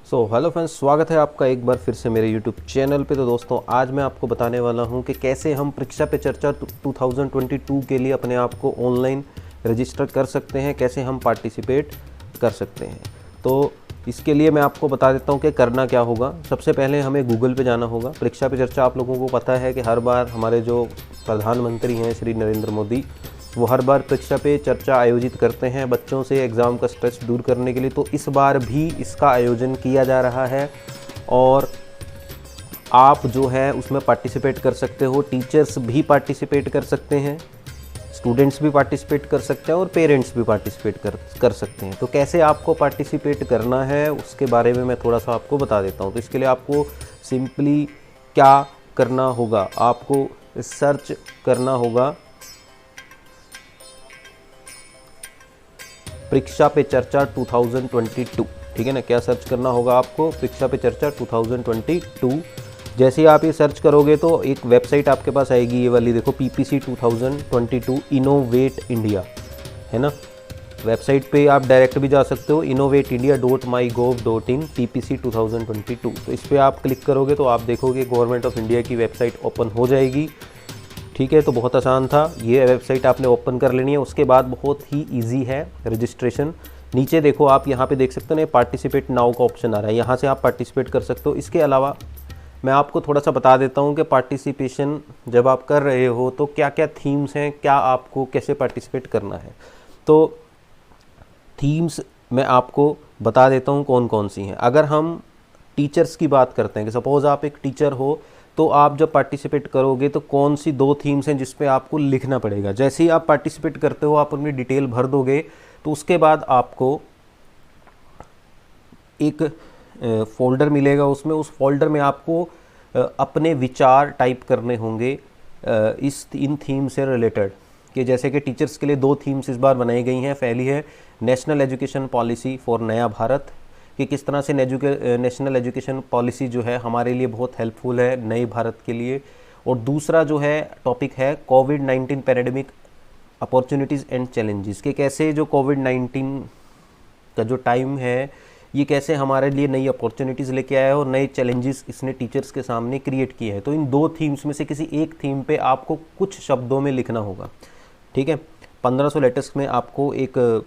Hello friends, स्वागत है आपका एक बार फिर से मेरे यूट्यूब चैनल पे। तो दोस्तों, आज मैं आपको बताने वाला हूं कि कैसे हम परीक्षा पे चर्चा 2022 के लिए अपने आप को ऑनलाइन रजिस्टर कर सकते हैं, कैसे हम पार्टिसिपेट कर सकते हैं। तो इसके लिए मैं आपको बता देता हूं कि करना क्या होगा। सबसे पहले हमें गूगल पे जाना होगा। परीक्षा पे चर्चा आप लोगों को पता है कि हर बार हमारे जो प्रधानमंत्री हैं श्री नरेंद्र मोदी, वो हर बार परीक्षा पे चर्चा आयोजित करते हैं बच्चों से एग्ज़ाम का स्ट्रेस दूर करने के लिए। तो इस बार भी इसका आयोजन किया जा रहा है और आप जो है उसमें पार्टिसिपेट कर सकते हो। टीचर्स भी पार्टिसिपेट कर सकते हैं, स्टूडेंट्स भी पार्टिसिपेट कर सकते हैं और पेरेंट्स भी पार्टिसिपेट कर सकते हैं। तो कैसे आपको पार्टिसिपेट करना है उसके बारे में मैं थोड़ा सा आपको बता देता हूँ। तो इसके लिए आपको सिंपली क्या करना होगा, आपको सर्च करना होगा परीक्षा पे चर्चा 2022। ठीक है ना, क्या सर्च करना होगा आपको? परीक्षा पे चर्चा 2022। जैसे ही आप ये सर्च करोगे तो एक वेबसाइट आपके पास आएगी, ये वाली देखो, PPC 2022 इनोवेट इंडिया, है ना। वेबसाइट पे आप डायरेक्ट भी जा सकते हो, innovateindia.mygov.in PPC 2022। तो इस पर आप क्लिक करोगे तो आप देखोगे गवर्नमेंट ऑफ इंडिया की वेबसाइट ओपन हो जाएगी। ठीक है, तो बहुत आसान था, ये वेबसाइट आपने ओपन कर लेनी है। उसके बाद बहुत ही इजी है रजिस्ट्रेशन। नीचे देखो, आप यहाँ पे देख सकते हो ना, पार्टिसिपेट नाउ का ऑप्शन आ रहा है, यहाँ से आप पार्टिसिपेट कर सकते हो। इसके अलावा मैं आपको थोड़ा सा बता देता हूँ कि पार्टिसिपेशन जब आप कर रहे हो तो क्या क्या थीम्स हैं, क्या आपको कैसे पार्टिसिपेट करना है। तो थीम्स मैं आपको बता देता हूँ कौन कौन सी हैं। अगर हम टीचर्स की बात करते हैं कि सपोज़ आप एक टीचर हो, तो आप जब पार्टिसिपेट करोगे तो कौन सी 2 थीम्स हैं जिस पे आपको लिखना पड़ेगा। जैसे ही आप पार्टिसिपेट करते हो, आप अपनी डिटेल भर दोगे तो उसके बाद आपको एक फोल्डर मिलेगा। उसमें उस फोल्डर में आपको अपने विचार टाइप करने होंगे इन थीम से रिलेटेड। कि जैसे कि टीचर्स के लिए 2 थीम्स इस बार बनाई गई हैं। पहली है नेशनल एजुकेशन पॉलिसी फॉर नया भारत, कि किस तरह से नेशनल एजुकेशन पॉलिसी जो है हमारे लिए बहुत हेल्पफुल है नए भारत के लिए। और दूसरा जो है टॉपिक है कोविड-19 पैंडेमिक अपॉर्चुनिटीज़ एंड चैलेंजेस, कि कैसे जो कोविड-19 का जो टाइम है ये कैसे हमारे लिए नई अपॉर्चुनिटीज़ लेके आया है और नए चैलेंजेस इसने टीचर्स के सामने क्रिएट किए हैं। तो इन 2 थीम्स में से किसी एक थीम पे आपको कुछ शब्दों में लिखना होगा। ठीक है, 1500 लेटर्स में आपको एक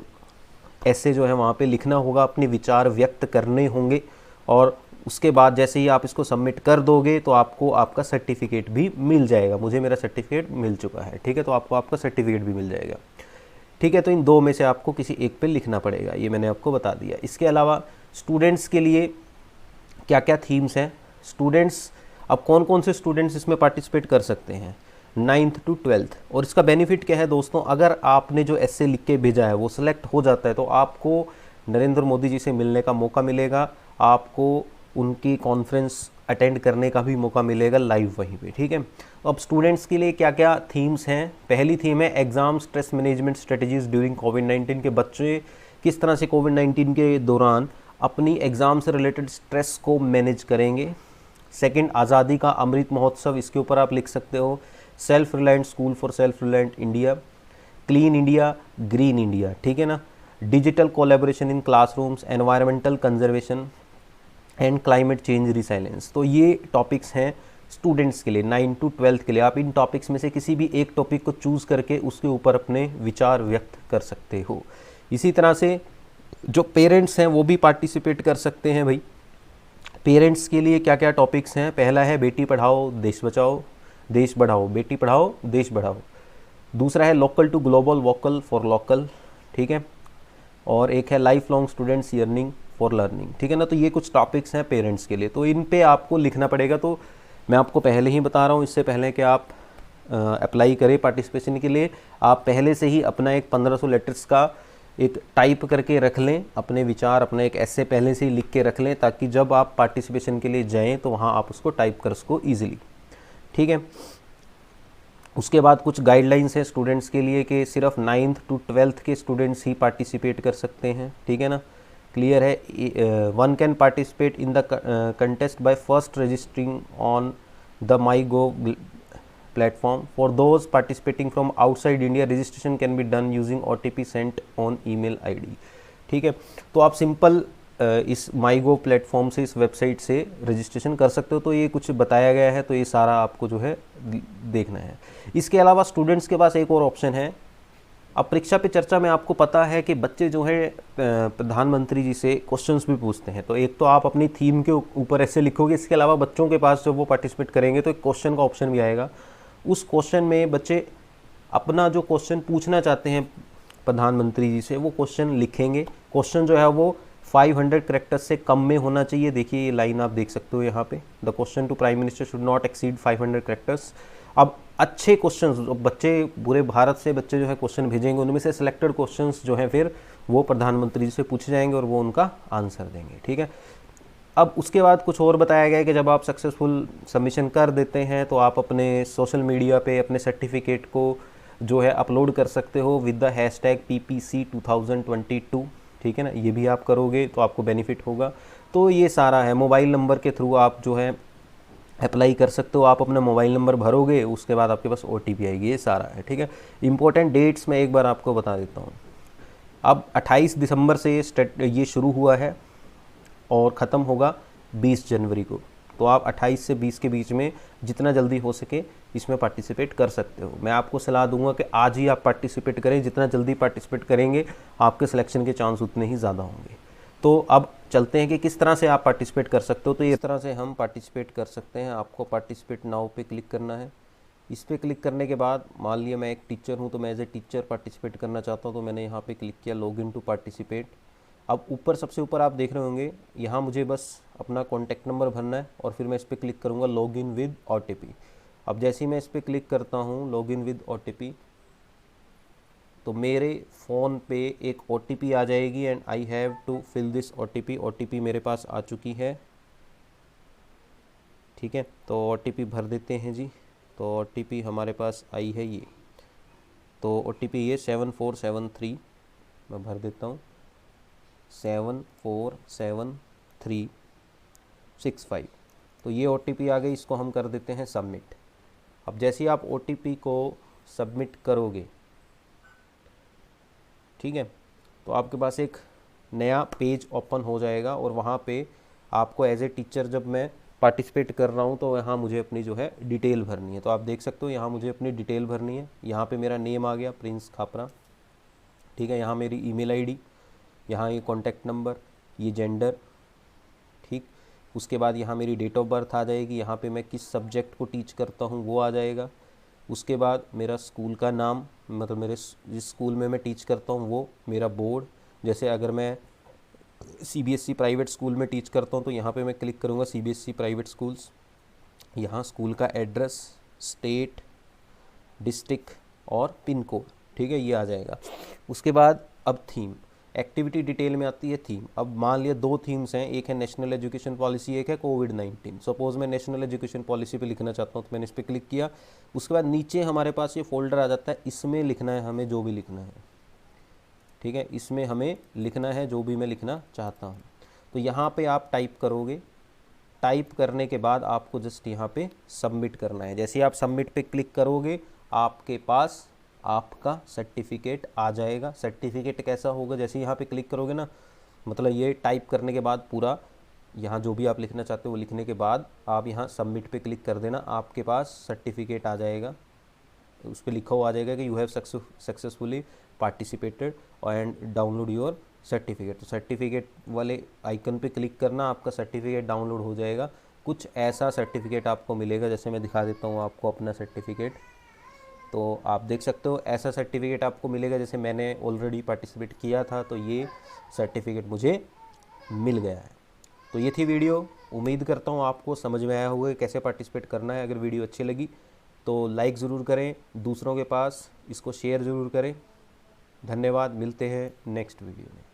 ऐसे जो है वहाँ पे लिखना होगा, अपने विचार व्यक्त करने होंगे। और उसके बाद जैसे ही आप इसको सबमिट कर दोगे तो आपको आपका सर्टिफिकेट भी मिल जाएगा। मुझे मेरा सर्टिफिकेट मिल चुका है। ठीक है, तो आपको आपका सर्टिफिकेट भी मिल जाएगा। ठीक है, तो इन 2 में से आपको किसी एक पे लिखना पड़ेगा, ये मैंने आपको बता दिया। इसके अलावा स्टूडेंट्स के लिए क्या क्या थीम्स हैं। स्टूडेंट्स, अब कौन कौन से स्टूडेंट्स इसमें पार्टिसिपेट कर सकते हैं? 9th to 12th। और इसका बेनिफिट क्या है दोस्तों, अगर आपने जो एस्से लिख के भेजा है वो सिलेक्ट हो जाता है तो आपको नरेंद्र मोदी जी से मिलने का मौका मिलेगा, आपको उनकी कॉन्फ्रेंस अटेंड करने का भी मौका मिलेगा लाइव वहीं पे। ठीक है, अब स्टूडेंट्स के लिए क्या क्या थीम्स हैं। पहली थीम है exam stress management strategies during COVID, के बच्चे किस तरह से कोविड-19 के दौरान अपनी एग्ज़ाम से रिलेटेड स्ट्रेस को मैनेज करेंगे। सेकंड, आज़ादी का अमृत महोत्सव, इसके ऊपर आप लिख सकते हो। Self reliant school for self reliant India, clean India, green India, ठीक है ना। Digital collaboration in classrooms, environmental conservation and climate change resilience. तो ये टॉपिक्स हैं स्टूडेंट्स के लिए 9 to 12 के लिए। आप इन टॉपिक्स में से किसी भी एक टॉपिक को चूज़ करके उसके ऊपर अपने विचार व्यक्त कर सकते हो। इसी तरह से जो पेरेंट्स हैं वो भी पार्टिसिपेट कर सकते हैं। भाई, पेरेंट्स के लिए क्या क्या टॉपिक्स हैं? पहला है बेटी पढ़ाओ देश बचाओ, देश बढ़ाओ, बेटी पढ़ाओ देश बढ़ाओ। दूसरा है local to global, vocal for local, ठीक है। और एक है life long students yearning for learning, ठीक है ना। तो ये कुछ टॉपिक्स हैं पेरेंट्स के लिए, तो इन पे आपको लिखना पड़ेगा। तो मैं आपको पहले ही बता रहा हूँ, इससे पहले कि आप अप्लाई करें पार्टिसिपेशन के लिए, आप पहले से ही अपना एक 1500 लेटर्स का एक टाइप करके रख लें, अपने विचार, अपना एक ऐसे पहले से ही लिख के रख लें, ताकि जब आप पार्टिसिपेशन के लिए जाएं तो वहाँ आप उसको टाइप कर सको ईजिली। ठीक है, उसके बाद कुछ गाइडलाइंस हैं स्टूडेंट्स के लिए कि सिर्फ 9th to 12th के स्टूडेंट्स ही पार्टिसिपेट कर सकते हैं। ठीक है ना, क्लियर है। One can participate in the contest by first registering on the MyGov platform. For those participating from outside India, registration can be done using OTP sent on email ID. ठीक है, तो आप सिंपल इस MyGov platform से, इस website से registration कर सकते हो। तो ये कुछ बताया गया है, तो ये सारा आपको जो है देखना है। इसके अलावा स्टूडेंट्स के पास एक और ऑप्शन है। अब परीक्षा पे चर्चा में आपको पता है कि बच्चे जो है प्रधानमंत्री जी से क्वेश्चंस भी पूछते हैं। तो एक तो आप अपनी थीम के ऊपर ऐसे लिखोगे, इसके अलावा बच्चों के पास जब वो पार्टिसिपेट करेंगे तो एक क्वेश्चन का ऑप्शन भी आएगा। उस क्वेश्चन में बच्चे अपना जो क्वेश्चन पूछना चाहते हैं प्रधानमंत्री जी से, वो क्वेश्चन लिखेंगे। क्वेश्चन जो है वो 500 कैरेक्टर्स से कम में होना चाहिए। देखिए ये लाइन आप देख सकते हो यहाँ पे, the question to prime minister should not exceed 500 characters. अब अच्छे क्वेश्चंस, बच्चे पूरे भारत से बच्चे जो है क्वेश्चन भेजेंगे, उनमें से सिलेक्टेड क्वेश्चंस जो हैं फिर वो प्रधानमंत्री जी से पूछे जाएंगे और वो उनका आंसर देंगे, ठीक है। अब उसके बाद कुछ और बताया गया है कि जब आप सक्सेसफुल सबमिशन कर देते हैं तो आप अपने सोशल मीडिया पे अपने सर्टिफिकेट को जो है अपलोड कर सकते हो विद द हैशटैग PPC 2022, ठीक है ना। ये भी आप करोगे तो आपको बेनिफिट होगा। तो ये सारा है, मोबाइल नंबर के थ्रू आप जो है अप्लाई कर सकते हो। आप अपना मोबाइल नंबर भरोगे, उसके बाद आपके पास OTP आएगी, ये सारा है, ठीक है। इंपॉर्टेंट डेट्स मैं एक बार आपको बता देता हूँ। अब 28 दिसंबर से ये शुरू हुआ है और ख़त्म होगा 20 जनवरी को। तो आप 28 से 20 के बीच में जितना जल्दी हो सके इसमें पार्टिसिपेट कर सकते हो। मैं आपको सलाह दूंगा कि आज ही आप पार्टिसिपेट करें। जितना जल्दी पार्टिसिपेट करेंगे आपके सिलेक्शन के चांस उतने ही ज़्यादा होंगे। तो अब चलते हैं कि किस तरह से आप पार्टिसिपेट कर सकते हो। तो इस तरह से हम पार्टिसिपेट कर सकते हैं। आपको पार्टिसिपेट नाउ पे क्लिक करना है। इस पर क्लिक करने के बाद मान लिया मैं एक टीचर हूँ तो मैं एज ए टीचर पार्टिसिपेट करना चाहता हूँ, तो मैंने यहाँ पे क्लिक किया लॉगिन टू पार्टिसिपेट। अब ऊपर सबसे ऊपर आप देख रहे होंगे, यहाँ मुझे बस अपना कॉन्टैक्ट नंबर भरना है और फिर मैं इस पर क्लिक करूँगा लॉगिन विद OTP। अब जैसे ही मैं इस पर क्लिक करता हूँ लॉगिन विद OTP, तो मेरे फ़ोन पे एक OTP आ जाएगी and I have to fill this OTP। OTP मेरे पास आ चुकी है, ठीक है। तो OTP भर देते हैं जी। तो OTP हमारे पास आई है ये, तो OTP ये 7473 मैं भर देता हूँ, 747365। तो ये OTP आ गई, इसको हम कर देते हैं सबमिट। अब जैसे ही आप OTP को सबमिट करोगे, ठीक है, तो आपके पास एक नया पेज ओपन हो जाएगा और वहाँ पे आपको एज ए टीचर जब मैं पार्टिसिपेट कर रहा हूँ तो यहाँ मुझे अपनी जो है डिटेल भरनी है। तो आप देख सकते हो यहाँ मुझे अपनी डिटेल भरनी है। यहाँ पे मेरा नेम आ गया प्रिंस खापरा, ठीक है। यहाँ मेरी ईमेल ID, यहाँ ये कॉन्टैक्ट नंबर, ये जेंडर, ठीक। उसके बाद यहाँ मेरी डेट ऑफ बर्थ आ जाएगी। यहाँ पे मैं किस सब्जेक्ट को टीच करता हूँ वो आ जाएगा। उसके बाद मेरा स्कूल का नाम, मतलब मेरे जिस स्कूल में मैं टीच करता हूँ वो, मेरा बोर्ड, जैसे अगर मैं CBSE प्राइवेट स्कूल में टीच करता हूँ तो यहाँ पे मैं क्लिक करूँगा CBSE प्राइवेट स्कूल्स। यहाँ स्कूल का एड्रेस, स्टेट, डिस्ट्रिक्ट और पिन कोड, ठीक है, ये आ जाएगा। उसके बाद अब थीम, एक्टिविटी डिटेल में आती है थीम। अब मान लिया 2 थीम्स हैं, एक है नेशनल एजुकेशन पॉलिसी, एक है कोविड-19। सपोज मैं नेशनल एजुकेशन पॉलिसी पे लिखना चाहता हूँ तो मैंने इस पर क्लिक किया। उसके बाद नीचे हमारे पास ये फोल्डर आ जाता है, इसमें लिखना है हमें जो भी लिखना है, ठीक है। इसमें हमें लिखना है जो भी मैं लिखना चाहता हूँ। तो यहाँ पे आप टाइप करोगे, टाइप करने के बाद आपको जस्ट यहाँ पे सबमिट करना है। जैसे ही आप सबमिट पे क्लिक करोगे आपके पास आपका सर्टिफिकेट आ जाएगा। सर्टिफिकेट कैसा होगा, जैसे यहाँ पे क्लिक करोगे ना, मतलब ये टाइप करने के बाद पूरा यहाँ जो भी आप लिखना चाहते हो वो लिखने के बाद आप यहाँ सबमिट पे क्लिक कर देना, आपके पास सर्टिफिकेट आ जाएगा। उस पर लिखा हुआ आ जाएगा कि you have successfully participated and download your certificate. तो सर्टिफिकेट वाले आइकन पे क्लिक करना, आपका सर्टिफिकेट डाउनलोड हो जाएगा। कुछ ऐसा सर्टिफिकेट आपको मिलेगा, जैसे मैं दिखा देता हूँ आपको अपना सर्टिफिकेट। तो आप देख सकते हो ऐसा सर्टिफिकेट आपको मिलेगा, जैसे मैंने ऑलरेडी पार्टिसिपेट किया था तो ये सर्टिफिकेट मुझे मिल गया है। तो ये थी वीडियो, उम्मीद करता हूँ आपको समझ में आया होगा कैसे पार्टिसिपेट करना है। अगर वीडियो अच्छी लगी तो लाइक ज़रूर करें, दूसरों के पास इसको शेयर ज़रूर करें। धन्यवाद, मिलते हैं नेक्स्ट वीडियो में।